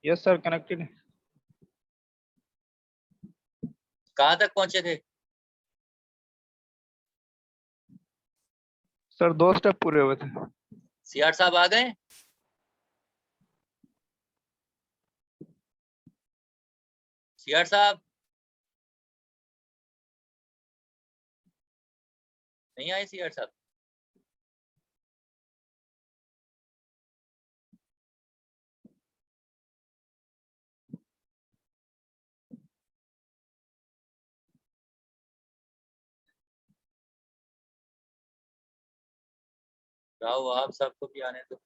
Yes sir, connected है। कहाँ तक पहुंचे थे? सर 2 स्टेप पूरे हुए थे। सीआर साहब आ गए? सीआर साहब नहीं आए? सीआर साहब राव आप सबको भी आने दो।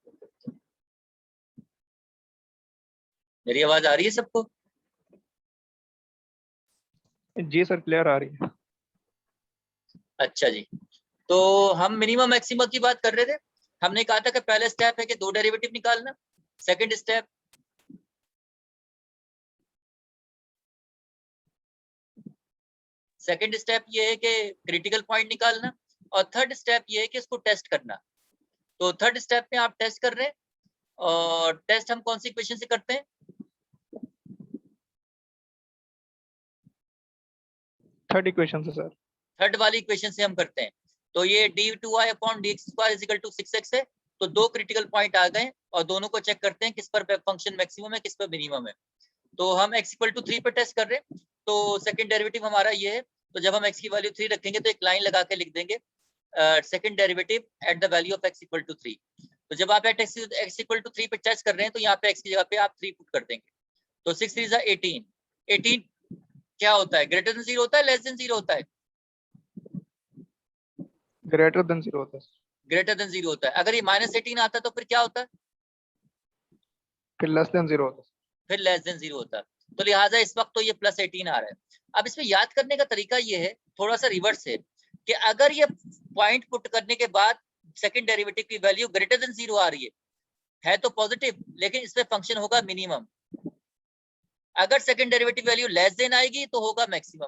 मेरी आवाज आ रही है सबको? जी सर, क्लियर आ रही है। अच्छा जी, तो हम मिनिमम मैक्सिमम की बात कर रहे थे। हमने कहा था कि पहला स्टेप है कि 2 डेरिवेटिव निकालना। सेकंड स्टेप ये है कि क्रिटिकल पॉइंट निकालना, और थर्ड स्टेप ये है कि इसको टेस्ट करना। तो थर्ड स्टेप में आप टेस्ट कर रहे हैं, और टेस्ट हम कौन सी इक्वेशन से करते हैं? थर्ड इक्वेशन से सर। थर्ड वाली इक्वेशन से हम करते हैं। तो ये d2y/dx² = 6x है। तो 2 क्रिटिकल पॉइंट आ गए, और दोनों को चेक करते हैं किस पर फंक्शन मैक्सिमम है, किस पर मिनिमम है। तो हम x = 3 पर टेस्ट कर रहे हैं। तो सेकंड डेरिवेटिव हमारा ये है। तो जब हम x की वैल्यू 3 रखेंगे तो एक लाइन लगा के लिख देंगे second derivative at the value of x = 3। तो जब आप x = 3 पे टेस्ट कर रहे हैं तो यहाँ पे x की जगह पे आप 3 पुट कर देंगे। तो 6 3 18। 18 क्या होता है? ग्रेटर देन 0 होता है, लेस देन 0 होता है? ग्रेटर देन 0 होता है। ग्रेटर देन 0 होता है। अगर ये -18 आता तो फिर क्या होता है? फिर लेस देन 0 होता है। फिर लेस देन 0 होता है। तो लिहाजा इस वक्त तो ये +18 आ रहा है। अब इसमें याद करने का तरीका ये है, थोड़ा सा रिवर्स है, कि अगर ये पॉइंट पुट करने के बाद सेकंड डेरिवेटिव की वैल्यू ग्रेटर देन 0 आ रही है तो पॉजिटिव, लेकिन इसमें फंक्शन होगा मिनिमम। अगर second derivative value less than आएगी तो होगा मैक्सिमम।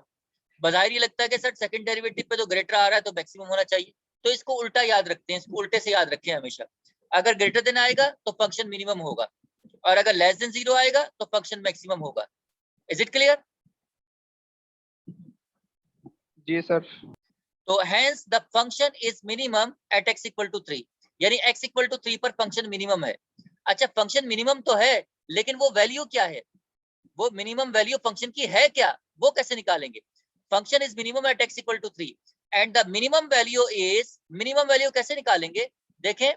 बाहर ही लगता है कि सर सेकंड डेरिवेटिव पे तो ग्रेटर आ रहा है तो मैक्सिमम होना चाहिए। तो इसको उल्टा याद रखते हैं, इसको उल्टे से याद रखें हमेशा। अगर ग्रेटर देन आएगा तो फंक्शन मिनिमम होगा, और अगर लेस देन 0 आएगा तो फंक्शन मैक्सिमम होगा। Is it clear? जी सर। तो hence the function is minimum at x = 3, यानी x = 3 पर फंक्शन मिनिमम है। अच्छा, फंक्शन मिनिमम तो है, लेकिन वो वैल्यू क्या है? वो मिनिमम वैल्यू फंक्शन की है क्या, वो कैसे निकालेंगे? Function is minimum at x = 3 and the minimum value is, minimum value कैसे निकालेंगे? देखें,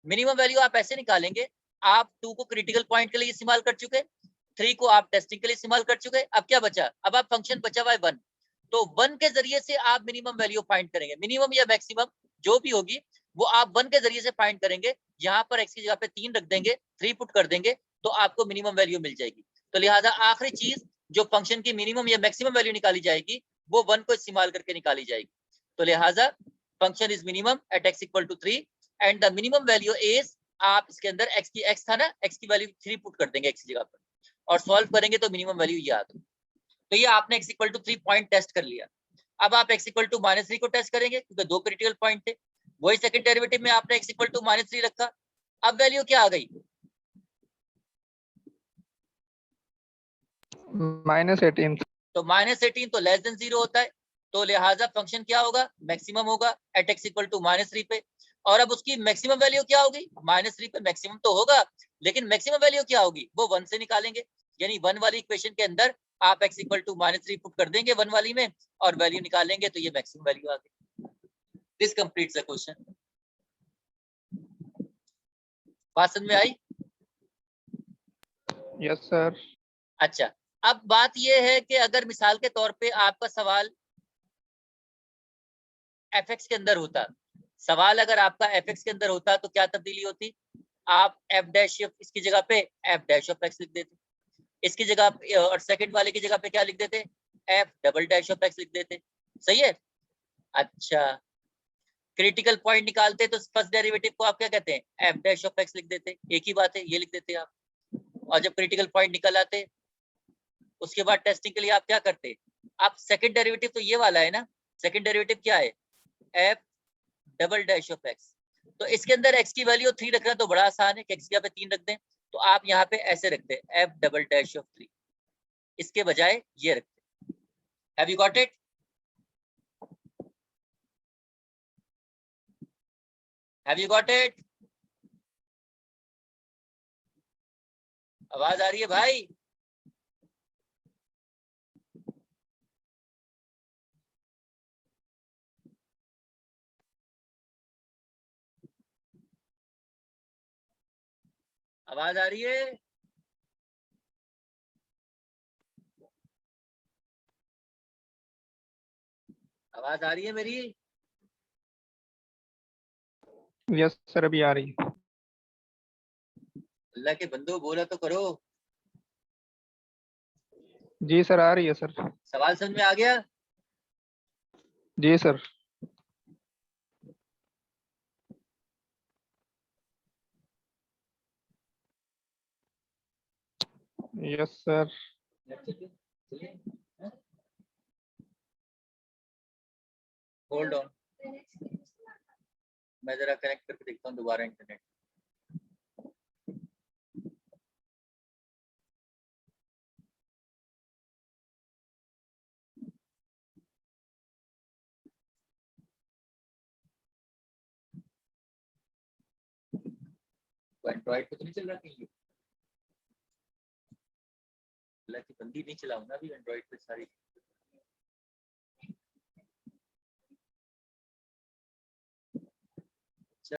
मिनिमम वैल्यू आप ऐसे निकालेंगे, आप 2 को क्रिटिकल पॉइंट के लिए इस्तेमाल कर चुके, 3 को आप टेस्टिंग के लिए इस्तेमाल कर चुके, अब क्या बचा? अब आप फंक्शन बचा हुआ है 1। तो 1 के जरिए से आप मिनिमम वैल्यू फाइंड करेंगे, मिनिमम या मैक्सिमम जो भी होगी वो आप 1 के जरिए से फाइंड करेंगे। यहाँ पर x की जगह पे 3 रख देंगे, 3 पुट कर देंगे, तो आपको मिनिमम वैल्यू मिल जाएगी। तो लिहाजा आखिरी चीज जो फंक्शन की मिनिमम या मैक्सिमम वैल्यू निकाली जाएगी वो 1 को इस्तेमाल करके निकाली जाएगी। तो लिहाजा function is minimum at x = 3 and the minimum value is, आप इसके अंदर x था ना, x की वैल्यू 3 पुट कर देंगे x की जगह पर, और सॉल्व करेंगे तो मिनिमम वैल्यू ये आ गई। तो ये आपने x = 3 पॉइंट टेस्ट कर लिया। अब आप x = -3 को टेस्ट करेंगे, क्योंकि 2 क्रिटिकल पॉइंट थे। वही सेकंड डेरिवेटिव में आपने x = -3 रखा। अब वैल्यू क्या आ गई? -18। तो -18 तो लेस देन 0 होता है। तो लिहाजा फंक्शन क्या होगा? मैक्सिमम होगा एट x = -3 पे। और अब उसकी मैक्सिमम वैल्यू क्या होगी? -3 पे मैक्सिमम तो होगा, लेकिन मैक्सिमम वैल्यू क्या होगी वो 1 से निकालेंगे। यानी 1 वाली इक्वेशन के अंदर आप x = -3 पुट कर देंगे 1 वाली में, और वैल्यू निकालेंगे तो ये मैक्सिमम वैल्यू आ गई। This completes the question. बात समझ में आई? Yes sir. अच्छा, अब बात यह है कि अगर मिसाल के तौर पे आपका सवाल fx के अंदर होता, सवाल अगर आपका fx के अंदर होता तो क्या तब्दीली होती? आप f' इसकी जगह पे f' लिख देते, इसकी जगह पे, और सेकंड वाले की जगह पे क्या लिख देते? f" लिख देते। सही है? अच्छा, क्रिटिकल पॉइंट निकालते तो फर्स्ट डेरिवेटिव को आप क्या कहते हैं? f' लिख देते। एक ही बात है, ये लिख देते आप। और जब क्रिटिकल पॉइंट निकल आते उसके बाद टेस्टिंग के लिए आप क्या करते? आप सेकंड डेरिवेटिव तो ये वाला है ना, सेकंड डेरिवेटिव क्या है? f''x। तो इसके अंदर x की वैल्यू 3 रखना तो बड़ा आसान है कि x की जगह पे 3 रख दें। तो आप यहाँ पे ऐसे रखते f डबल डैश ऑफ 3, इसके बजाय ये रखते। Have you got it? Have you got it? आवाज आ रही है भाई? आवाज आ रही है? आवाज आ रही है मेरी? यस सर, अभी आ रही है। अल्लाह के बंदो बोला तो करो। जी सर, आ रही है सर। सवाल समझ में आ गया? जी sir. Yes sir. Hold on, मैं जरा कनेक्ट करके देखता हूँ दोबारा इंटरनेट। एंड्रॉइड पे तो नहीं चल रहा कहीं? अल्लाह की बंदी नहीं चलाऊंगा अभी एंड्रॉइड पे सारी।